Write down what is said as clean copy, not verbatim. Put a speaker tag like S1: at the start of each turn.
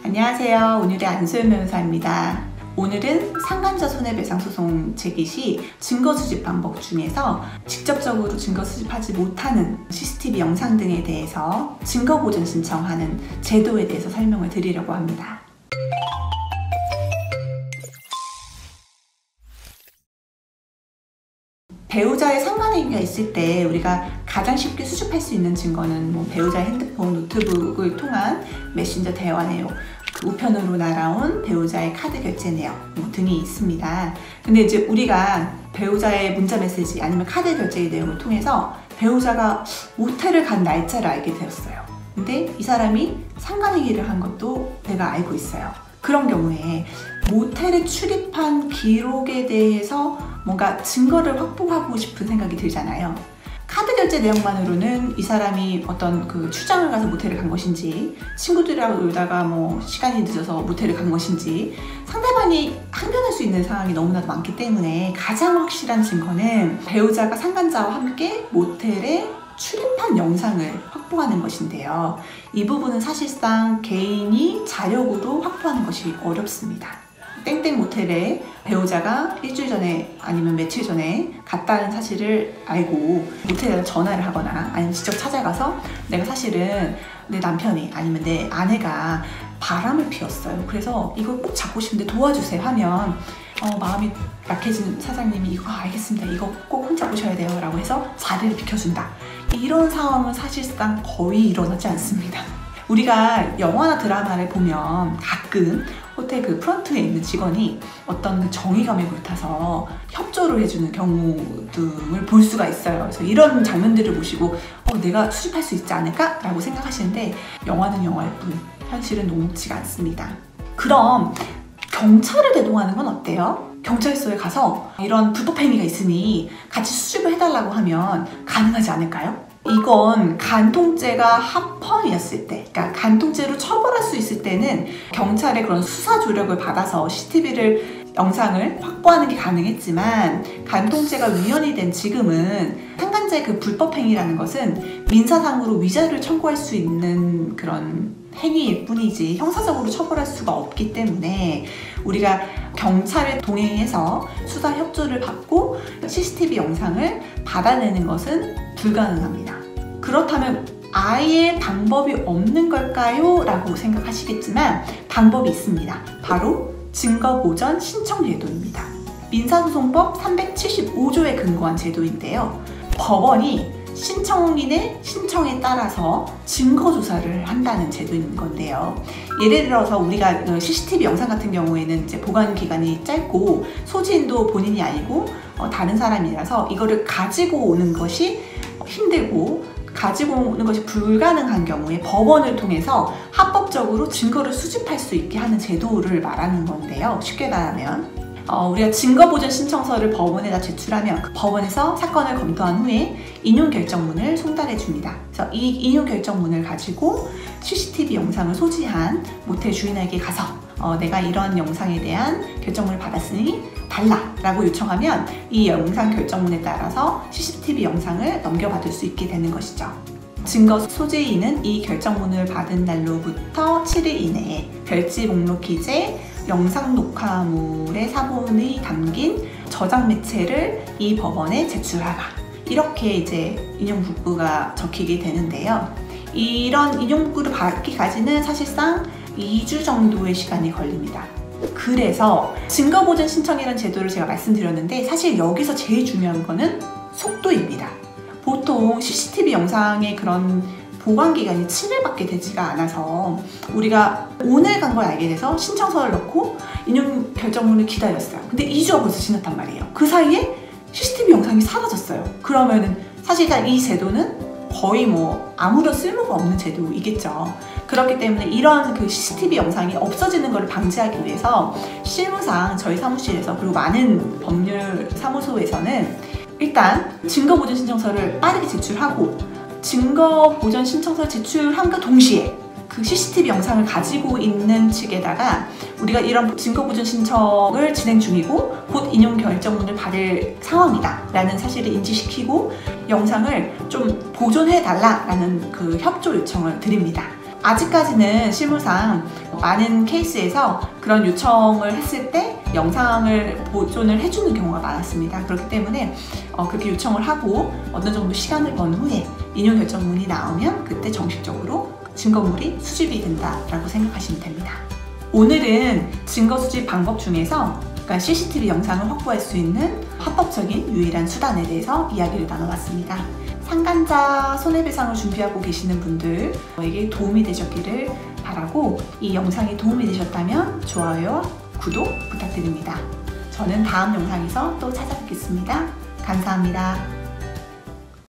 S1: 안녕하세요. 오늘의 안소연 변호사입니다. 오늘은 상간자 손해배상 소송 제기 시 증거 수집 방법 중에서 직접적으로 증거 수집하지 못하는 CCTV 영상 등에 대해서 증거 보전 신청하는 제도에 대해서 설명을 드리려고 합니다. 배우자의 상관행위가 있을 때 우리가 가장 쉽게 수집할 수 있는 증거는 배우자의 핸드폰, 노트북을 통한 메신저 대화 내용, 그 우편으로 날아온 배우자의 카드 결제 내용 등이 있습니다. 근데 이제 우리가 배우자의 문자 메시지 아니면 카드 결제의 내용을 통해서 배우자가 모텔을 간 날짜를 알게 되었어요. 근데 이 사람이 상관행위를 한 것도 내가 알고 있어요. 그런 경우에 모텔에 출입한 기록에 대해서 뭔가 증거를 확보하고 싶은 생각이 들잖아요. 카드 결제 내용만으로는 이 사람이 어떤 그 출장을 가서 모텔을 간 것인지, 친구들이랑 놀다가 시간이 늦어서 모텔을 간 것인지 상대방이 항변할 수 있는 상황이 너무나도 많기 때문에 가장 확실한 증거는 배우자가 상간자와 함께 모텔에 출입한 영상을 확보하는 것인데요. 이 부분은 사실상 개인이 자력으로 확보하는 것이 어렵습니다. 땡땡 모텔에 배우자가 일주일 전에 아니면 며칠 전에 갔다는 사실을 알고 모텔에 전화를 하거나 아니면 직접 찾아가서 내가 사실은 내 남편이 아니면 내 아내가 바람을 피웠어요. 그래서 이걸 꼭 잡고 싶은데 도와주세요 하면 마음이 약해진 사장님이 이거 알겠습니다. 이거 꼭 혼자 보셔야 돼요 라고 해서 자리를 비켜준다. 이런 상황은 사실상 거의 일어나지 않습니다. 우리가 영화나 드라마를 보면 가끔 호텔 그 프런트에 있는 직원이 어떤 그 정의감에 불타서 협조를 해주는 경우 등을 볼 수가 있어요. 그래서 이런 장면들을 보시고 내가 수집할 수 있지 않을까? 라고 생각하시는데 영화는 영화일 뿐 현실은 녹록지가 않습니다. 그럼 경찰을 대동하는 건 어때요? 경찰서에 가서 이런 불법행위가 있으니 같이 수집을 해달라고 하면 가능하지 않을까요? 이건 간통죄가 합헌이었을 때, 그러니까 간통죄로 처벌할 수 있을 때는 경찰의 그런 수사 조력을 받아서 CCTV를 영상을 확보하는 게 가능했지만 간통죄가 위헌이 된 지금은 상간자의 그 불법행위라는 것은 민사상으로 위자료를 청구할 수 있는 그런 행위일 뿐이지 형사적으로 처벌할 수가 없기 때문에 우리가 경찰에 동행해서 수사 협조를 받고 CCTV 영상을 받아내는 것은 불가능합니다. 그렇다면 아예 방법이 없는 걸까요? 라고 생각하시겠지만 방법이 있습니다. 바로 증거보전 신청제도입니다. 민사소송법 375조에 근거한 제도인데요. 법원이 신청인의 신청에 따라서 증거조사를 한다는 제도인 건데요. 예를 들어서 우리가 CCTV 영상 같은 경우에는 이제 보관 기간이 짧고 소지인도 본인이 아니고 다른 사람이라서 이거를 가지고 오는 것이 힘들고 가지고 오는 것이 불가능한 경우에 법원을 통해서 합법적으로 증거를 수집할 수 있게 하는 제도를 말하는 건데요. 쉽게 말하면 우리가 증거보전 신청서를 법원에다 제출하면 그 법원에서 사건을 검토한 후에 인용결정문을 송달해 줍니다. 그래서 이 인용결정문을 가지고 CCTV 영상을 소지한 모텔 주인에게 가서 내가 이런 영상에 대한 결정문을 받았으니 달라 라고 요청하면 이 영상 결정문에 따라서 CCTV 영상을 넘겨받을 수 있게 되는 것이죠. 증거 소지인은 이 결정문을 받은 날로부터 7일 이내에 별지 목록 기재 영상 녹화물의 사본이 담긴 저장 매체를 이 법원에 제출하라. 이렇게 이제 인용북부가 적히게 되는데요. 이런 인용북부를 받기까지는 사실상 2주 정도의 시간이 걸립니다. 그래서 증거보전 신청이라는 제도를 제가 말씀드렸는데 사실 여기서 제일 중요한 거는 속도입니다. 보통 CCTV 영상의 그런 보관기간이 7일밖에 되지가 않아서 우리가 오늘 간 걸 알게 돼서 신청서를 넣고 인용 결정문을 기다렸어요. 근데 2주가 벌써 지났단 말이에요. 그 사이에 CCTV 영상이 사라졌어요. 그러면은 사실상 이 제도는 거의 아무런 쓸모가 없는 제도이겠죠. 그렇기 때문에 이런 그 CCTV 영상이 없어지는 것을 방지하기 위해서 실무상 저희 사무실에서 그리고 많은 법률 사무소에서는 일단 증거보전 신청서를 빠르게 제출하고 증거보전 신청서 제출함과 동시에 그 CCTV 영상을 가지고 있는 측에다가 우리가 이런 증거보전 신청을 진행 중이고 곧 인용 결정문을 받을 상황이다 라는 사실을 인지시키고 영상을 좀 보존해 달라 라는 그 협조 요청을 드립니다. 아직까지는 실무상 많은 케이스에서 그런 요청을 했을 때 영상을 보존을 해주는 경우가 많았습니다. 그렇기 때문에 그렇게 요청을 하고 어느 정도 시간을 번 후에 인용 결정문이 나오면 그때 정식적으로 증거물이 수집이 된다라고 생각하시면 됩니다. 오늘은 증거 수집 방법 중에서 그러니까 CCTV 영상을 확보할 수 있는 합법적인 유일한 수단에 대해서 이야기를 나눠봤습니다. 상간자 손해배상을 준비하고 계시는 분들에게 도움이 되셨기를 바라고 이 영상이 도움이 되셨다면 좋아요와 구독 부탁드립니다. 저는 다음 영상에서 또 찾아뵙겠습니다. 감사합니다.